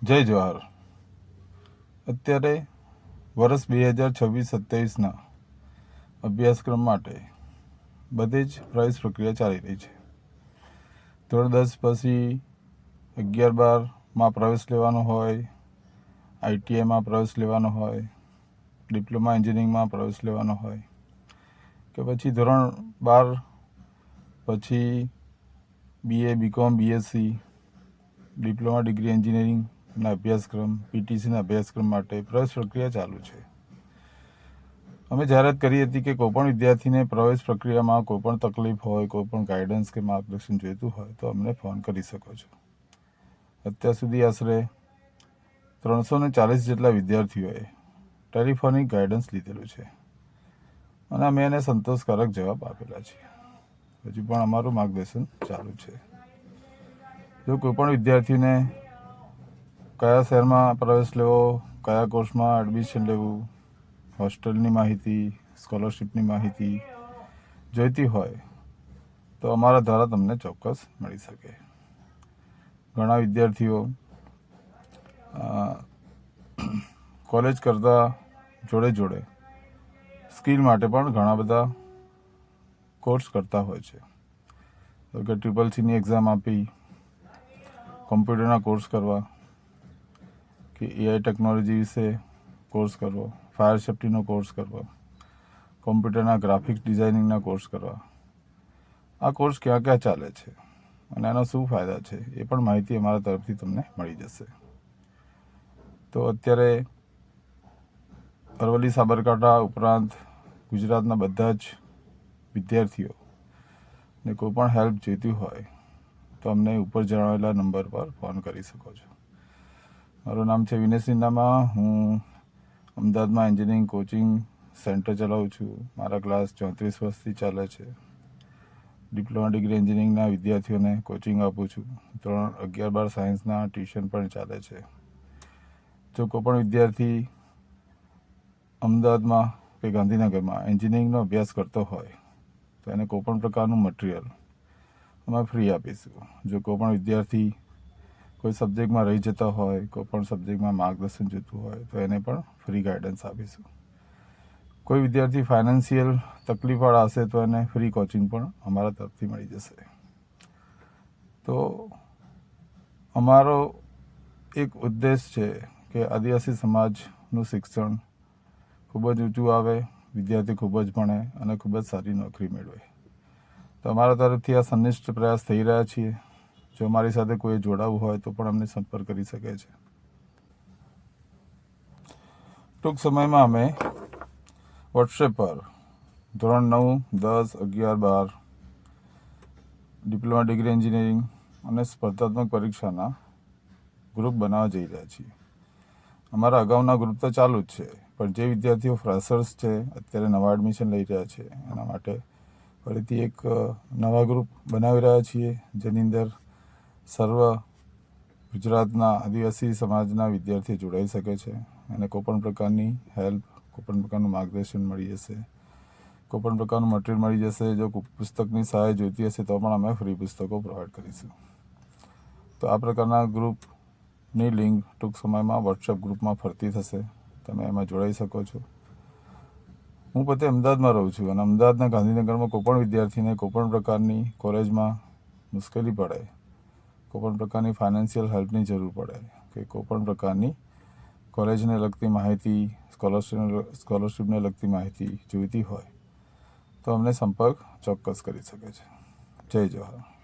જય જવાહર. અત્યારે વર્ષ 2026-27ના અભ્યાસક્રમ માટે બધી જ પ્રવેશ પ્રક્રિયા ચાલી રહી છે. ધોરણ 10 પછી 11-12માં પ્રવેશ લેવાનો હોય, ITIમાં પ્રવેશ લેવાનો હોય, ડિપ્લોમા એન્જિનિયરિંગમાં પ્રવેશ લેવાનો હોય કે પછી ધોરણ 12 પછી BA, BCom, BSc, diploma degree એન્જિનિયરિંગના અભ્યાસક્રમ, PTCના અભ્યાસક્રમ માટે પ્રવેશ પ્રક્રિયા ચાલુ છે. અમે જાહેરાત કરી હતી કે કોઈપણ વિદ્યાર્થીને પ્રવેશ પ્રક્રિયામાં કોઈપણ તકલીફ હોય, કોઈપણ ગાઈડન્સ કે માર્ગદર્શન જોઈતું હોય તો અમને ફોન કરી શકો છો. અત્યાર સુધી આશરે 340 જેટલા વિદ્યાર્થીઓએ ટેલિફોનિક ગાઈડન્સ લીધેલું છે અને અમે એને સંતોષકારક જવાબ આપેલા છે. હજી પણ અમારું માર્ગદર્શન ચાલુ છે. જો કોઈપણ વિદ્યાર્થીને કયા શહેરમાં પ્રવેશ લેવો, કયા કોર્સમાં એડમિશન લેવું, હોસ્ટેલની માહિતી, સ્કોલરશિપની માહિતી જોઈતી હોય તો અમારા દ્વારા તમને ચોક્કસ મળી શકે. ઘણા વિદ્યાર્થીઓ કોલેજ કરતાં જોડે જોડે સ્કિલ માટે પણ ઘણા બધા કોર્સ કરતા હોય છે. તો કે CCCની એક્ઝામ આપી, કોમ્પ્યુટરના કોર્સ કરવા કે AI ટેકનોલોજી વિશે કોર્સ કરવો, ફાયર સેફ્ટીનો કોર્સ કરવો, કોમ્પ્યુટરના ગ્રાફિક્સ ડિઝાઇનિંગના કોર્સ કરવા. આ કોર્સ ક્યાં ક્યાં ચાલે છે અને એના શું ફાયદા છે એ પણ માહિતી અમારા તરફથી તમને મળી જશે. તો અત્યારે અરવલ્લી, સાબરકાંઠા ઉપરાંત ગુજરાતના બધા જ વિદ્યાર્થીઓને કોઈ પણ હેલ્પ જોઈતી હોય તો અમને ઉપર જણાવેલા નંબર પર ફોન કરી શકો છો. મારું નામ છે વિનેશ સિન્હામા. હું અમદાવાદમાં એન્જિનિયરિંગ કોચિંગ સેન્ટર ચલાવું છું. મારા ક્લાસ 34 વર્ષથી ચાલે છે. ડિપ્લોમા ડિગ્રી એન્જિનિયરિંગના વિદ્યાર્થીઓને કોચિંગ આપું છું. ધોરણ 11-12 સાયન્સના ટ્યુશન પણ ચાલે છે. જો કોઈ પણ વિદ્યાર્થી અમદાવાદમાં કે ગાંધીનગરમાં એન્જિનિયરિંગનો અભ્યાસ કરતો હોય તો એને કોઈપણ પ્રકારનું મટીરિયલ અમે ફ્રી આપીશું. જો કોઈ પણ વિદ્યાર્થી કોઈ સબ્જેક્ટમાં રહી જતા હોય, કોઈ પણ સબ્જેક્ટમાં માર્ગદર્શન જોઈતું હોય તો એને પણ ફ્રી ગાઈડન્સ આપીશું. કોઈ વિદ્યાર્થી ફાઇનાન્શિયલ તકલીફવાળા હશે તો એને ફ્રી કોચિંગ પણ અમારા તરફથી મળી જશે. તો અમારો એક ઉદ્દેશ છે કે આદિવાસી સમાજનું શિક્ષણ ખૂબ જ ઊંચું આવે, વિદ્યાર્થી ખૂબ જ ભણે અને ખૂબ જ સારી નોકરી મેળવે. તો અમારા તરફથી આ સંનિષ્ઠ પ્રયાસ થઈ રહ્યા છીએ. જો અમારી સાથે કોઈ જોડાવું હોય તો પણ અમને સંપર્ક કરી શકે છે. ટૂંક સમયમાં અમે વોટ્સએપ પર ધોરણ 9, 10, 11, 12 ડિપ્લોમા ડિગ્રી એન્જિનિયરિંગ અને સ્પર્ધાત્મક પરીક્ષાના ગ્રુપ બનાવવા જઈ રહ્યા છીએ. અમારા અગાઉના ગ્રુપ તો ચાલુ જ છે, પણ જે વિદ્યાર્થીઓ ફ્રેશર્સ છે, અત્યારે નવા એડમિશન લઈ રહ્યા છે, એના માટે ફરીથી એક નવા ગ્રુપ બનાવી રહ્યા છીએ જેની અંદર સર્વ ગુજરાતના આદિવાસી સમાજના વિદ્યાર્થીઓ જોડાઈ શકે છે અને કોઈપણ પ્રકારની હેલ્પ, કોઈપણ પ્રકારનું માર્ગદર્શન મળી જશે, કોઈપણ પ્રકારનું મટીરિયલ મળી જશે. જો પુસ્તકની સહાય જોઈતી હશે તો પણ અમે ફ્રી પુસ્તકો પ્રોવાઈડ કરીશું. તો આ પ્રકારના ગ્રુપની લિંક ટૂંક સમયમાં વોટ્સએપ ગ્રુપમાં ફરતી થશે. તમે એમાં જોડાઈ શકો છો. હું પોતે અમદાવાદમાં રહું છું અને અમદાવાદના ગાંધીનગરમાં કોઈપણ વિદ્યાર્થીને કોઈપણ પ્રકારની કોલેજમાં મુશ્કેલી પડે, કોઈપણ પ્રકારની ફાઇનાન્શિયલ હેલ્પની જરૂર પડે કે કોઈપણ પ્રકારની કોલેજને લગતી માહિતી, સ્કોલરશિપને લગતી માહિતી જોઈતી હોય તો અમને સંપર્ક ચોક્કસ કરી શકે છે. જય જવાહર.